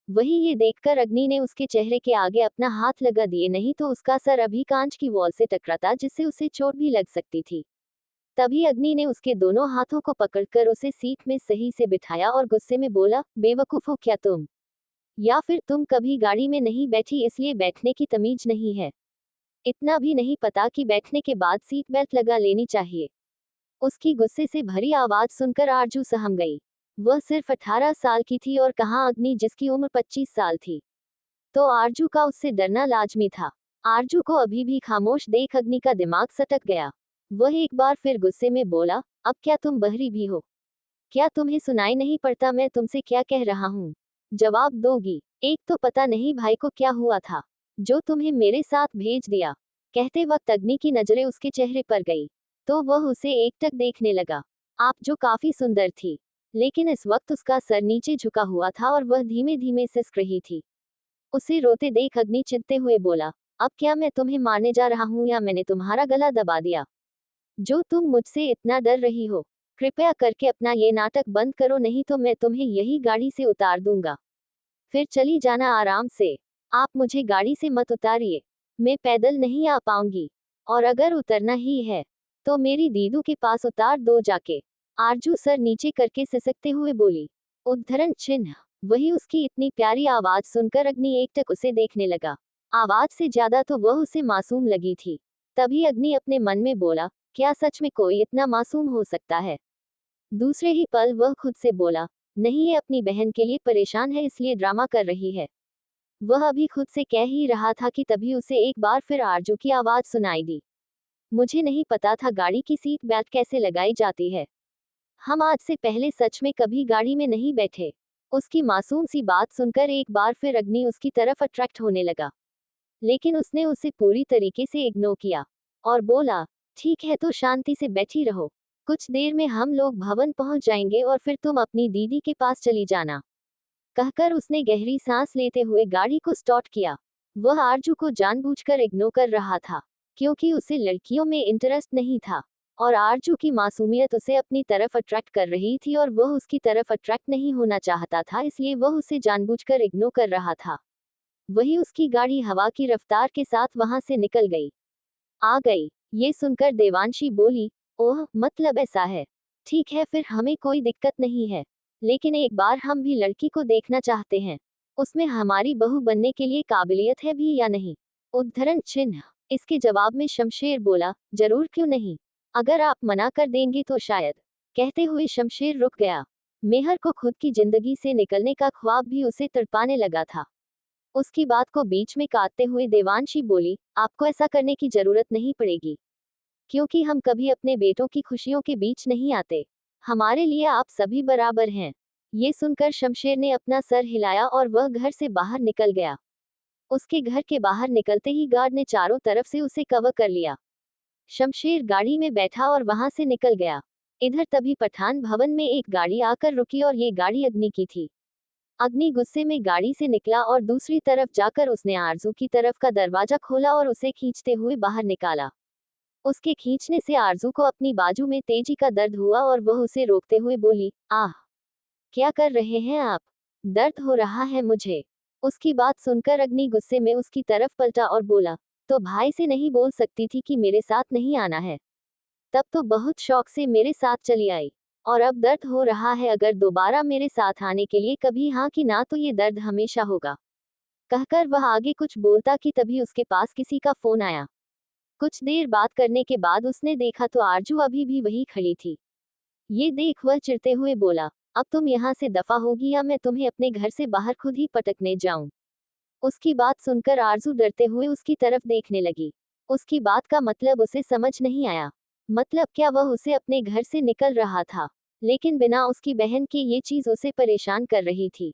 वही ये देखकर अग्नि ने उसके चेहरे के आगे अपना हाथ लगा दिए, नहीं तो उसका सर अभी कांच की वॉल से टकराता, जिससे उसे चोट भी लग सकती थी। तभी अग्नि ने उसके दोनों हाथों को पकड़कर उसे सीट में सही से बिठाया और गुस्से में बोला, बेवकूफ हो क्या तुम? या फिर तुम कभी गाड़ी में नहीं बैठी इसलिए बैठने की तमीज नहीं है? इतना भी नहीं पता कि बैठने के बाद सीट बेल्ट लगा लेनी चाहिए? उसकी गुस्से से भरी आवाज सुनकर आरजू सहम गई। वह सिर्फ 18 साल की थी और कहाँ अग्नि जिसकी उम्र 25 साल थी। तो आरजू का उससे डरना लाजमी था। आरजू को अभी भी खामोश देख अग्नि का दिमाग सटक गया। वह एक बार फिर गुस्से में बोला, अब क्या तुम बहरी भी हो? क्या तुम्हें सुनाई नहीं पड़ता मैं तुमसे क्या कह रहा हूँ? जवाब दोगी? एक तो पता नहीं भाई को क्या हुआ था, जो तुम्हें मेरे साथ भेज दिया। कहते वक्त अग्नि की नजरें उसके चेहरे पर गई, तो वह उसे एकटक देखने लगा। आप जो काफी सुंदर थी, लेकिन इस वक्त उसका सर नीचे झुका हुआ था और वह धीमे धीमे सिसक रही थी। उसे रोते देख अग्नि चिढ़ते हुए बोला, अब क्या मैं तुम्हें मारने जा रहा हूँ या मैंने तुम्हारा गला दबा दिया, जो तुम मुझसे इतना डर रही हो? कृपया करके अपना ये नाटक बंद करो, नहीं तो मैं तुम्हें यही गाड़ी से उतार दूंगा। फिर चली जाना आराम से। आप मुझे गाड़ी से मत उतारिए, मैं पैदल नहीं आ पाऊंगी, और अगर उतरना ही है तो मेरी दीदू के पास उतार दो जाके। आरजू सर नीचे करके सिसकते हुए बोली। उद्धरण चिन्ह। वही उसकी इतनी प्यारी आवाज सुनकर अग्नि एकटक उसे देखने लगा। आवाज से ज्यादा तो वह उसे मासूम लगी थी। तभी अग्नि अपने मन में बोला, क्या सच में कोई इतना मासूम हो सकता है? दूसरे ही पल वह खुद से बोला, नहीं, ये अपनी बहन के लिए परेशान है इसलिए ड्रामा कर रही है। वह अभी खुद से कह ही रहा था कि तभी उसे एक बार फिर आरजू की आवाज सुनाई दी। मुझे नहीं पता था गाड़ी की सीट बेल्ट कैसे लगाई जाती है। हम आज से पहले सच में कभी गाड़ी में नहीं बैठे। उसकी मासूम सी बात सुनकर एक बार फिर अग्नि उसकी तरफ अट्रैक्ट होने लगा, लेकिन उसने उसे पूरी तरीके से इग्नोर किया और बोला, ठीक है तो शांति से बैठी रहो, कुछ देर में हम लोग भवन पहुंच जाएंगे और फिर तुम अपनी दीदी के पास चली जाना। कहकर उसने गहरी सांस लेते हुए गाड़ी को स्टार्ट किया। वह आरजू को जानबूझकर इग्नोर कर रहा था, क्योंकि उसे लड़कियों में इंटरेस्ट नहीं था, और आरजू की मासूमियत उसे अपनी तरफ अट्रैक्ट कर रही थी और वह उसकी तरफ अट्रैक्ट नहीं होना चाहता था, इसलिए वह उसे जानबूझकर इग्नोर कर रहा था। वही उसकी गाड़ी हवा की रफ्तार के साथ वहां से निकल गई। आ गई। ये सुनकर देवांशी बोली, ओह, मतलब ऐसा है। ठीक है, फिर हमें कोई दिक्कत नहीं है, लेकिन एक बार हम भी लड़की को देखना चाहते हैं, उसमें हमारी बहू बनने के लिए काबिलियत है भी या नहीं? उद्धरण चिन्ह। इसके जवाब में शमशेर बोला, जरूर, क्यों नहीं, अगर आप मना कर देंगे तो शायद। कहते हुए शमशेर रुक गया। मेहर को खुद की जिंदगी से निकलने का ख्वाब भी उसे तड़पाने लगा था। उसकी बात को बीच में काटते हुए देवांशी बोली, आपको ऐसा करने की जरूरत नहीं पड़ेगी, क्योंकि हम कभी अपने बेटों की खुशियों के बीच नहीं आते। हमारे लिए आप सभी बराबर हैं। ये सुनकर शमशेर ने अपना सर हिलाया और वह घर से बाहर निकल गया। उसके घर के बाहर निकलते ही गार्ड ने चारों तरफ से उसे कवर कर लिया। शमशेर गाड़ी में बैठा और वहां से निकल गया। इधर तभी पठान भवन में एक गाड़ी आकर रुकी और ये गाड़ी अग्नि की थी। अग्नि गुस्से में गाड़ी से निकला और दूसरी तरफ जाकर उसने आरजू की तरफ का दरवाजा खोला और उसे खींचते हुए बाहर निकाला। उसके खींचने से आरजू को अपनी बाजू में तेजी का दर्द हुआ और वह उसे रोकते हुए बोली, आह, क्या कर रहे हैं आप? दर्द हो रहा है मुझे। उसकी बात सुनकर अग्नि गुस्से में उसकी तरफ पलटा और बोला, तो भाई से नहीं बोल सकती थी कि मेरे साथ नहीं आना है? तब तो बहुत शौक से मेरे साथ चली आई, और अब दर्द हो रहा है। अगर दोबारा मेरे साथ आने के लिए कभी हाँ कि ना तो ये दर्द हमेशा होगा। कहकर वह आगे कुछ बोलता कि तभी उसके पास किसी का फोन आया। कुछ देर बात करने के बाद उसने देखा तो आरजू अभी भी वही खड़ी थी। ये देख वह चिढ़ते हुए बोला, अब तुम यहाँ से दफा होगी या मैं तुम्हें अपने घर से बाहर खुद ही पटकने जाऊं। उसकी बात सुनकर आरजू डरते हुए उसकी तरफ देखने लगी। उसकी बात का मतलब उसे समझ नहीं आया। मतलब क्या वह उसे अपने घर से निकल रहा था? लेकिन बिना उसकी बहन के ये चीज उसे परेशान कर रही थी।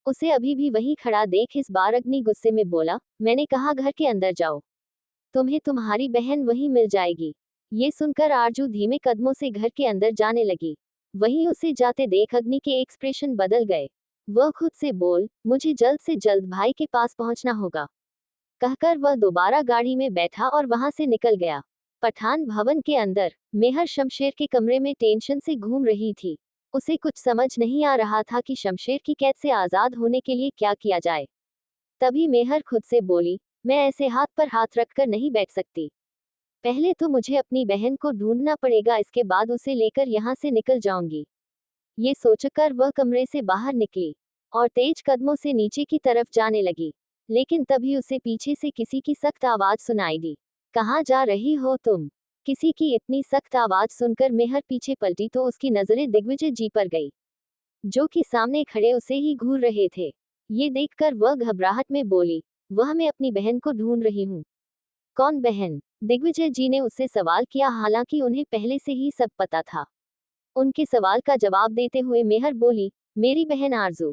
उसे अभी भी वहीं खड़ा देख इस बार अग्नि गुस्से में बोला, मैंने कहा घर के अंदर जाओ, तुम्हें तुम्हारी बहन वहीं मिल जाएगी। ये सुनकर आरजू धीमे कदमों से घर के अंदर जाने लगी। वहीं उसे जाते देख अग्नि के एक्सप्रेशन बदल गए। वह खुद से बोल, मुझे जल्द से जल्द भाई के पास पहुंचना होगा। कहकर वह दोबारा गाड़ी में बैठा और वहां से निकल गया। पठान भवन के अंदर मेहर शमशेर के कमरे में टेंशन से घूम रही थी। उसे कुछ समझ नहीं आ रहा था कि शमशेर की कैद से आजाद होने के लिए क्या किया जाए। तभी मेहर खुद से बोली, मैं ऐसे हाथ पर हाथ रखकर नहीं बैठ सकती। पहले तो मुझे अपनी बहन को ढूंढना पड़ेगा, इसके बाद उसे लेकर यहाँ से निकल जाऊंगी। ये सोचकर वह कमरे से बाहर निकली और तेज कदमों से नीचे की तरफ जाने लगी। लेकिन तभी उसे पीछे से किसी की सख्त आवाज सुनाई दी। कहाँ जा रही हो तुम? किसी की इतनी सख्त आवाज सुनकर मेहर पीछे पलटी तो उसकी नजरें दिग्विजय जी पर गई, जो कि सामने खड़े उसे ही घूर रहे थे। ये देखकर वह घबराहट में बोली, वह मैं अपनी बहन को ढूंढ रही हूँ। कौन बहन? दिग्विजय जी ने उससे सवाल किया, हालांकि उन्हें पहले से ही सब पता था। उनके सवाल का जवाब देते हुए मेहर बोली, मेरी बहन आरजू,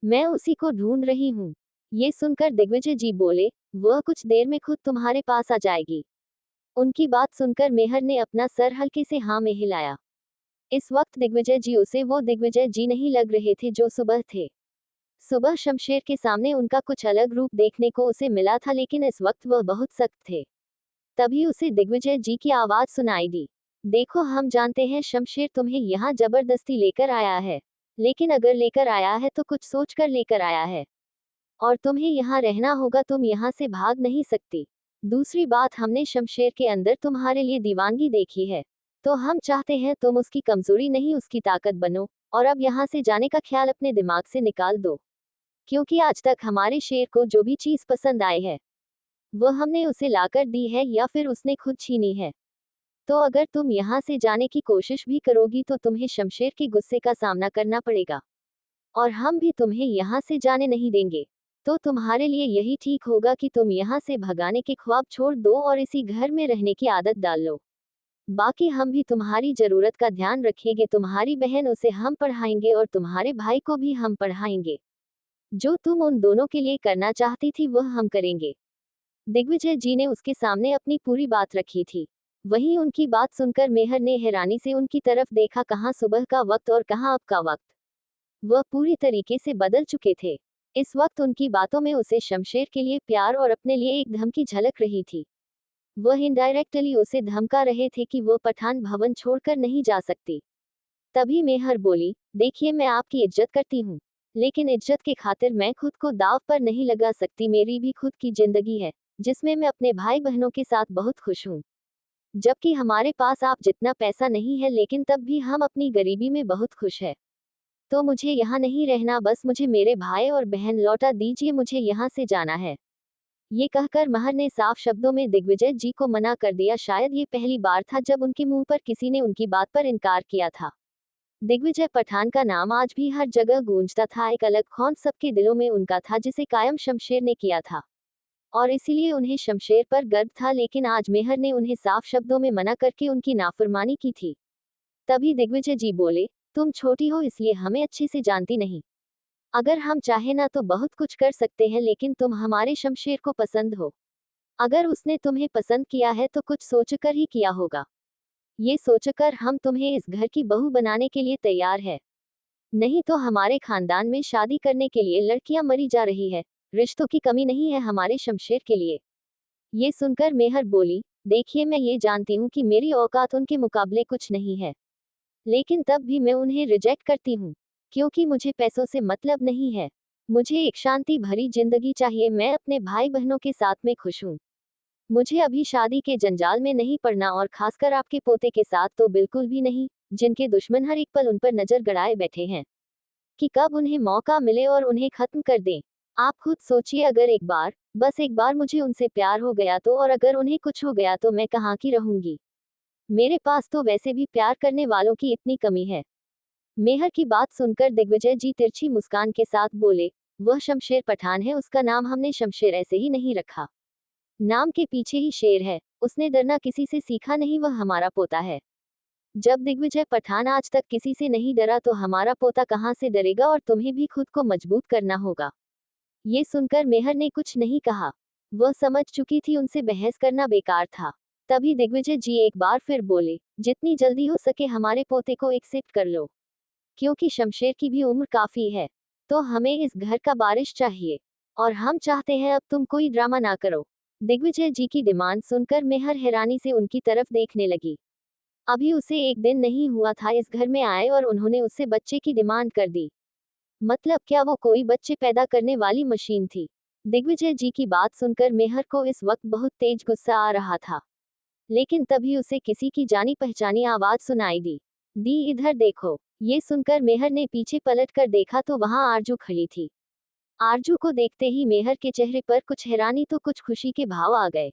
मैं उसी को ढूंढ रही हूँ। ये सुनकर दिग्विजय जी बोले, वह कुछ देर में खुद तुम्हारे पास आ जाएगी। उनकी बात सुनकर मेहर ने अपना सर हल्के से हाँ में हिलाया। इस वक्त दिग्विजय जी उसे वो दिग्विजय जी नहीं लग रहे थे जो सुबह थे। सुबह शमशेर के सामने उनका कुछ अलग रूप देखने को उसे मिला था, लेकिन इस वक्त वह बहुत सख्त थे। तभी उसे दिग्विजय जी की आवाज सुनाई दी, देखो हम जानते हैं शमशेर तुम्हें यहाँ जबरदस्ती लेकर आया है, लेकिन अगर लेकर आया है तो कुछ सोचकर लेकर आया है और तुम्हें यहाँ रहना होगा, तुम यहाँ से भाग नहीं सकती। दूसरी बात, हमने शमशेर के अंदर तुम्हारे लिए दीवानगी देखी है, तो हम चाहते हैं तुम उसकी कमजोरी नहीं उसकी ताकत बनो, और अब यहाँ से जाने का ख्याल अपने दिमाग से निकाल दो, क्योंकि आज तक हमारे शेर को जो भी चीज पसंद आई है वह हमने उसे लाकर दी है या फिर उसने खुद छीनी है। तो अगर तुम यहाँ से जाने की कोशिश भी करोगी तो तुम्हें शमशेर के गुस्से का सामना करना पड़ेगा, और हम भी तुम्हें यहाँ से जाने नहीं देंगे। तो तुम्हारे लिए यही ठीक होगा कि तुम यहाँ से भगाने के ख्वाब छोड़ दो और इसी घर में रहने की आदत डाल लो। बाकी हम भी तुम्हारी जरूरत का ध्यान रखेंगे, तुम्हारी बहन उसे हम पढ़ाएंगे और तुम्हारे भाई को भी हम पढ़ाएंगे। जो तुम उन दोनों के लिए करना चाहती थी वह हम करेंगे। दिग्विजय जी ने उसके सामने अपनी पूरी बात रखी थी। वहीं उनकी बात सुनकर मेहर ने हैरानी से उनकी तरफ देखा, कहाँ सुबह का वक्त और कहाँ अब का वक्त। वह पूरी तरीके से बदल चुके थे। इस वक्त उनकी बातों में उसे शमशेर के लिए प्यार और अपने लिए एक धमकी झलक रही थी। वह इनडायरेक्टली उसे धमका रहे थे कि वह पठान भवन छोड़कर नहीं जा सकती। तभी मेहर बोली, देखिए मैं आपकी इज्जत करती हूँ, लेकिन इज्जत के खातिर मैं खुद को दाव पर नहीं लगा सकती। मेरी भी खुद की जिंदगी है जिसमें मैं अपने भाई बहनों के साथ बहुत खुश हूँ। जबकि हमारे पास आप जितना पैसा नहीं है, लेकिन तब भी हम अपनी गरीबी में बहुत खुश है। तो मुझे यहाँ नहीं रहना, बस मुझे मेरे भाई और बहन लौटा दीजिए, मुझे यहाँ से जाना है। ये कहकर महर ने साफ शब्दों में दिग्विजय जी को मना कर दिया। शायद ये पहली बार था जब उनके मुंह पर किसी ने उनकी बात पर इनकार किया था। दिग्विजय पठान का नाम आज भी हर जगह गूंजता था। एक अलग खौफ सबके दिलों में उनका था जिसे कायम शमशेर ने किया था, और इसीलिए उन्हें शमशेर पर गर्व था। लेकिन आज मेहर ने उन्हें साफ शब्दों में मना करके उनकी नाफरमानी की थी। तभी दिग्विजय जी बोले, तुम छोटी हो इसलिए हमें अच्छे से जानती नहीं। अगर हम चाहे ना तो बहुत कुछ कर सकते हैं, लेकिन तुम हमारे शमशेर को पसंद हो। अगर उसने तुम्हें पसंद किया है तो कुछ सोचकर ही किया होगा। ये सोचकर हम तुम्हें इस घर की बहू बनाने के लिए तैयार है। नहीं तो हमारे खानदान में शादी करने के लिए लड़कियां मरी जा रही है। रिश्तों की कमी नहीं है हमारे शमशेर के लिए। ये सुनकर मेहर बोली, देखिए मैं ये जानती हूँ कि मेरी औकात उनके मुकाबले कुछ नहीं है, लेकिन तब भी मैं उन्हें रिजेक्ट करती हूँ, क्योंकि मुझे पैसों से मतलब नहीं है। मुझे एक शांति भरी जिंदगी चाहिए। मैं अपने भाई बहनों के साथ में खुश हूँ। मुझे अभी शादी के जंजाल में नहीं पड़ना, और खासकर आपके पोते के साथ तो बिल्कुल भी नहीं, जिनके दुश्मन हर एक पल उन पर नजर गड़ाए बैठे हैं कि कब उन्हें मौका मिले और उन्हें खत्म कर दें। आप खुद सोचिए, अगर एक बार, बस एक बार मुझे उनसे प्यार हो गया तो, और अगर उन्हें कुछ हो गया तो मैं कहाँ की रहूंगी। मेरे पास तो वैसे भी प्यार करने वालों की इतनी कमी है। मेहर की बात सुनकर दिग्विजय जी तिरछी मुस्कान के साथ बोले, वह शमशेर पठान है, उसका नाम हमने शमशेर ऐसे ही नहीं रखा। नाम के पीछे ही शेर है। उसने डरना किसी से सीखा नहीं, वह हमारा पोता है। जब दिग्विजय पठान आज तक किसी से नहीं डरा तो हमारा पोता कहाँ से डरेगा, और तुम्हें भी खुद को मजबूत करना होगा। ये सुनकर मेहर ने कुछ नहीं कहा। वह समझ चुकी थी उनसे बहस करना बेकार था। तभी दिग्विजय जी एक बार फिर बोले, जितनी जल्दी हो सके हमारे पोते को एक्सेप्ट कर लो, क्योंकि शमशेर की भी उम्र काफी है। तो हमें इस घर का वारिस चाहिए, और हम चाहते हैं अब तुम कोई ड्रामा ना करो। दिग्विजय जी की डिमांड सुनकर मेहर हैरानी से उनकी तरफ देखने लगी। अभी उसे एक दिन नहीं हुआ था इस घर में आए और उन्होंने उससे बच्चे की डिमांड कर दी। मतलब क्या वो कोई बच्चे पैदा करने वाली मशीन थी। दिग्विजय जी की बात सुनकर मेहर को इस वक्त बहुत तेज गुस्सा आ रहा था। लेकिन तभी उसे किसी की जानी पहचानी आवाज सुनाई दी। दी, इधर देखो। ये सुनकर मेहर ने पीछे पलट कर देखा तो वहां आरजू खड़ी थी। आरजू को देखते ही मेहर के चेहरे पर कुछ हैरानी तो कुछ खुशी के भाव आ गए।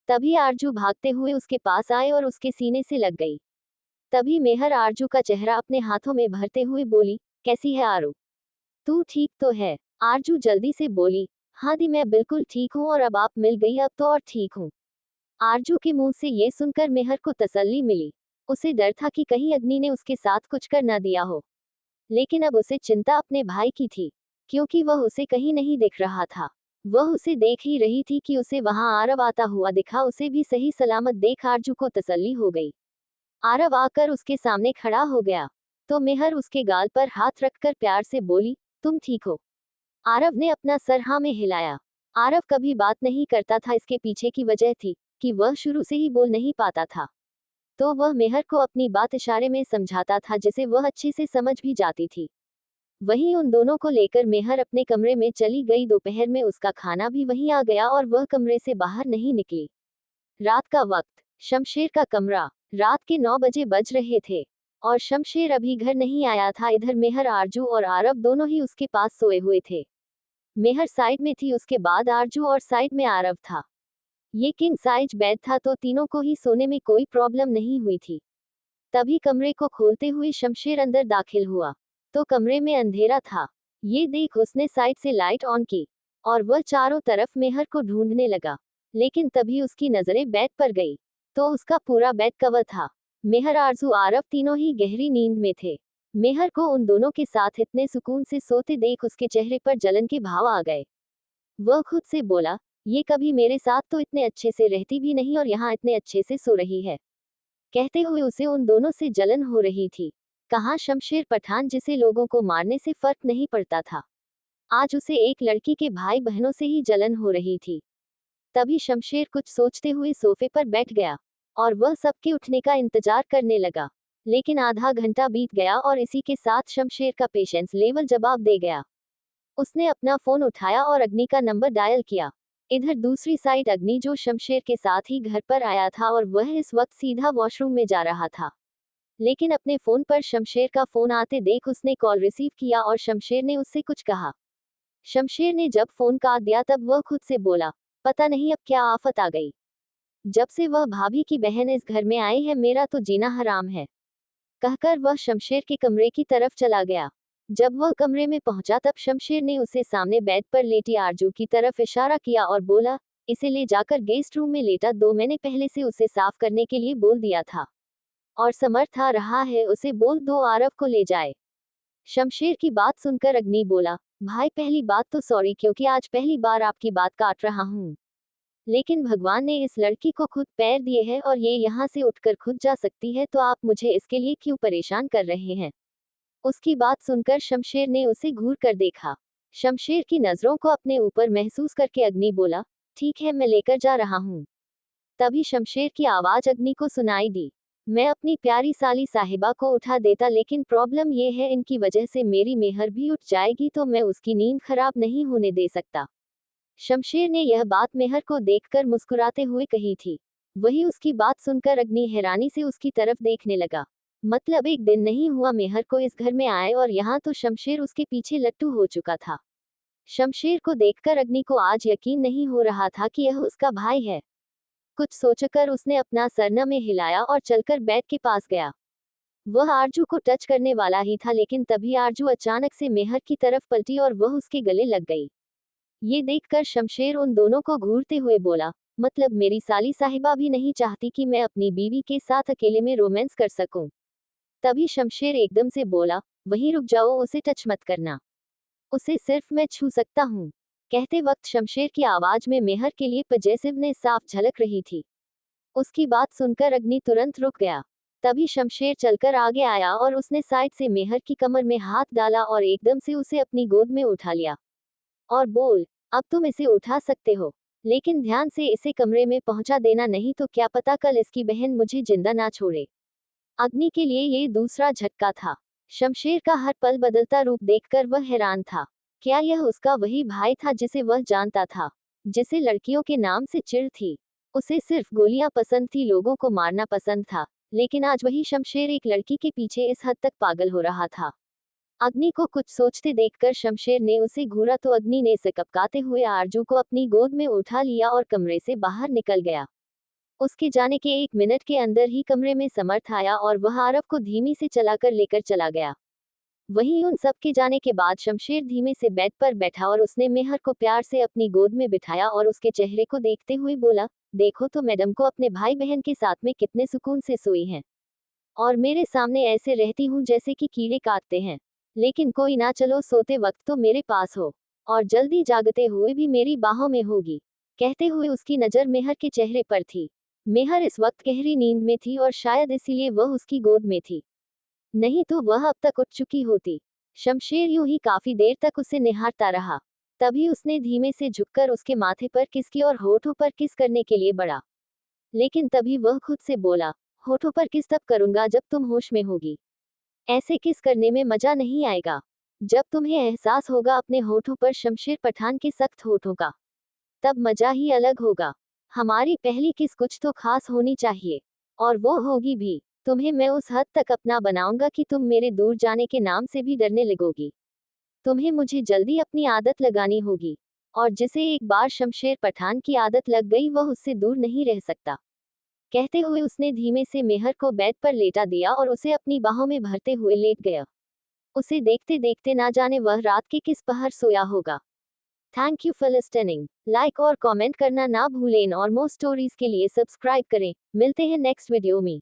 तभी आरजू भागते हुए उसके पास आए और उसके सीने से लग गई। तभी मेहर आरजू का चेहरा अपने हाथों में भरते हुए बोली, कैसी है आरू? तू ठीक तो है? आरजू जल्दी से बोली, हाँ दी, मैं बिल्कुल ठीक हूँ, और अब आप मिल गई अब तो और ठीक हूँ। आरजू के मुंह से ये सुनकर मेहर को तसल्ली मिली। उसे डर था कि कहीं अग्नि ने उसके साथ कुछ कर न दिया हो। लेकिन अब उसे चिंता अपने भाई की थी, क्योंकि वह उसे कहीं नहीं दिख रहा था। वह उसे देख ही रही थी कि उसे वहां आरव आता हुआ दिखा। उसे भी सही सलामत देख आरजू को तसल्ली हो गई। आरव आकर उसके सामने खड़ा हो गया तो मेहर उसके गाल पर हाथ रखकर प्यार से बोली, तुम ठीक हो? आरव ने अपना सर हाँ में हिलाया। आरव कभी बात नहीं करता था, इसके पीछे की वजह थी कि वह शुरू से ही बोल नहीं पाता था। तो वह मेहर को अपनी बात इशारे में समझाता था, जिसे वह अच्छे से समझ भी जाती थी। वहीं उन दोनों को लेकर मेहर अपने कमरे में चली गई। दोपहर में उसका खाना भी वहीं आ गया और वह कमरे से बाहर नहीं निकली। रात का वक्त, शमशेर का कमरा। रात के 9 बजे बज रहे थे और शमशेर अभी घर नहीं आया था। इधर मेहर, आरजू और आरव दोनों ही उसके पास सोए हुए थे। मेहर साइड में थी, उसके बाद आरजू और साइड में आरव था। ये किंग साइज बेड था तो तीनों को ही सोने में कोई प्रॉब्लम नहीं हुई थी। तभी कमरे को खोलते हुए शमशेर अंदर दाखिल हुआ तो कमरे में अंधेरा था। ये देख उसने साइड से लाइट ऑन की और वह चारों तरफ मेहर को ढूंढने लगा। लेकिन तभी उसकी नजरें बेड पर गई तो उसका पूरा बेड कवर था। मेहर, आरजू, आरव तीनों ही गहरी नींद में थे। मेहर को उन दोनों के साथ इतने सुकून से सोते देख उसके चेहरे पर जलन के भाव आ गए। वह खुद से बोला, ये कभी मेरे साथ तो इतने अच्छे से रहती भी नहीं और यहाँ इतने अच्छे से सो रही है। कहते हुए उसे उन दोनों से जलन हो रही थी। कहाँ शमशेर पठान, जिसे लोगों को मारने से फर्क नहीं पड़ता था, आज उसे एक लड़की के भाई बहनों से ही जलन हो रही थी। तभी शमशेर कुछ सोचते हुए सोफे पर बैठ गया और वह सबके उठने का इंतजार करने लगा। लेकिन आधा घंटा बीत गया और इसी के साथ शमशेर का पेशेंस लेवल जवाब दे गया। उसने अपना फोन उठाया और अग्नि का नंबर डायल किया। इधर दूसरी साइड अग्नि, जो शमशेर के साथ ही घर पर आया था और वह इस वक्त सीधा वॉशरूम में जा रहा था। लेकिन अपने फोन पर शमशेर का फोन आते देख उसने कॉल रिसीव किया और शमशेर ने उससे कुछ कहा। शमशेर ने जब फोन काट दिया तब वह खुद से बोला, पता नहीं अब क्या आफत आ गई। जब से वह भाभी की बहन इस घर में आई है, मेरा तो जीना हराम है। कहकर वह शमशेर के कमरे की तरफ चला गया। जब वह कमरे में पहुंचा तब शमशेर ने उसे सामने बेड पर लेटी आरजू की तरफ इशारा किया और बोला, इसे ले जाकर गेस्ट रूम में लेटा दो, मैंने पहले से उसे साफ करने के लिए बोल दिया था और समर्थ आ रहा है, उसे बोल दो आरव को ले जाए। शमशेर की बात सुनकर अग्नि बोला, भाई पहली बात तो सॉरी, क्योंकि आज पहली बार आपकी बात काट रहा हूँ। लेकिन भगवान ने इस लड़की को खुद पैर दिए हैं और ये यहाँ से उठकर खुद जा सकती है, तो आप मुझे इसके लिए क्यों परेशान कर रहे हैं? उसकी बात सुनकर शमशेर ने उसे घूर कर देखा। शमशेर की नजरों को अपने ऊपर महसूस करके अग्नि बोला, ठीक है, मैं लेकर जा रहा हूँ। तभी शमशेर की आवाज अग्नि को सुनाई दी, मैं अपनी प्यारी साली साहिबा को उठा देता, लेकिन प्रॉब्लम ये है इनकी वजह से मेरी मेहर भी उठ जाएगी तो मैं उसकी नींद खराब नहीं होने दे सकता। शमशेर ने यह बात मेहर को देखकर मुस्कुराते हुए कही थी। वही उसकी बात सुनकर अग्नि हैरानी से उसकी तरफ देखने लगा। मतलब एक दिन नहीं हुआ मेहर को इस घर में आए और यहाँ तो शमशेर उसके पीछे लट्टू हो चुका था। शमशेर को देखकर अग्नि को आज यकीन नहीं हो रहा था कि यह उसका भाई है। कुछ सोचकर उसने अपना सर न में हिलाया और चलकर बेड के पास गया। वह आरजू को टच करने वाला ही था, लेकिन तभी आरजू अचानक से मेहर की तरफ पलटी और वह उसके गले लग गई। ये देखकर शमशेर उन दोनों को घूरते हुए बोला, मतलब मेरी साली साहिबा भी नहीं चाहती कि मैं अपनी बीवी के साथ अकेले में रोमांस कर सकूं। तभी शमशेर एकदम से बोला, वहीं रुक जाओ, उसे टच मत करना, उसे सिर्फ मैं छू सकता हूँ। कहते वक्त शमशेर की आवाज में मेहर के लिए पजेसिवनेस साफ झलक रही थी। उसकी बात सुनकर अग्नि तुरंत रुक गया। तभी शमशेर चलकर आगे आया और उसने साइड से मेहर की कमर में हाथ डाला और एकदम से उसे अपनी गोद में उठा लिया और बोल, अब तुम इसे उठा सकते हो, लेकिन ध्यान से इसे कमरे में पहुंचा देना, नहीं तो क्या पता कल इसकी बहन मुझे जिंदा ना छोड़े। अग्नि के लिए ये दूसरा झटका था। शमशेर का हर पल बदलता रूप देखकर वह हैरान था। क्या यह उसका वही भाई था जिसे वह जानता था, जिसे लड़कियों के नाम से चिढ़ थी? उसे सिर्फ गोलियां पसंद थी, लोगों को मारना पसंद था, लेकिन आज वही शमशेर एक लड़की के पीछे इस हद तक पागल हो रहा था। अग्नि को कुछ सोचते देखकर शमशेर ने उसे घूरा तो अग्नि ने सकपकाते हुए आरजू को अपनी गोद में उठा लिया और कमरे से बाहर निकल गया। उसके जाने के 1 मिनट के अंदर ही कमरे में समर्थ आया और वह आरव को धीमी से चलाकर लेकर चला गया। वहीं उन सब के जाने के बाद शमशेर धीमे से बेड पर बैठा और उसने मेहर को प्यार से अपनी गोद में बिठाया और उसके चेहरे को देखते हुए बोला, देखो तो मैडम को अपने भाई बहन के साथ में कितने सुकून से सोई हैं, और मेरे सामने ऐसे रहती हूँ जैसे कि कीड़े काटते हैं। लेकिन कोई ना, चलो सोते वक्त तो मेरे पास हो, और जल्दी जागते हुए भी मेरी बाहों में होगी। कहते हुए उसकी नजर मेहर के चेहरे पर थी। मेहर इस वक्त गहरी नींद में थी और शायद इसीलिए वह उसकी गोद में थी, नहीं तो वह अब तक उठ चुकी होती। शमशेर यूं ही काफी देर तक उसे निहारता रहा। तभी उसने धीमे से झुककर उसके माथे पर किस की और होठों पर किस करने के लिए बढ़ा, लेकिन तभी वह खुद से बोला, होठों पर किस तब करूंगा जब तुम होश में होगी। ऐसे किस करने में मजा नहीं आएगा। जब तुम्हें एहसास होगा अपने होठों पर शमशेर पठान के सख्त होठों का, तब मजा ही अलग होगा। हमारी पहली किस कुछ तो खास होनी चाहिए, और वो होगी भी। तुम्हें मैं उस हद तक अपना बनाऊंगा कि तुम मेरे दूर जाने के नाम से भी डरने लगोगी। तुम्हें मुझे जल्दी अपनी आदत लगानी होगी, और जिसे एक बार शमशेर पठान की आदत लग गई वह उससे दूर नहीं रह सकता। कहते हुए उसने धीमे से मेहर को बेड पर लेटा दिया और उसे अपनी बाहों में भरते हुए लेट गया। उसे देखते देखते ना जाने वह रात के किस पहर सोया होगा। Thank you for listening. Like और कमेंट करना ना भूलें और मोर स्टोरीज के लिए सब्सक्राइब करें। मिलते हैं नेक्स्ट वीडियो में।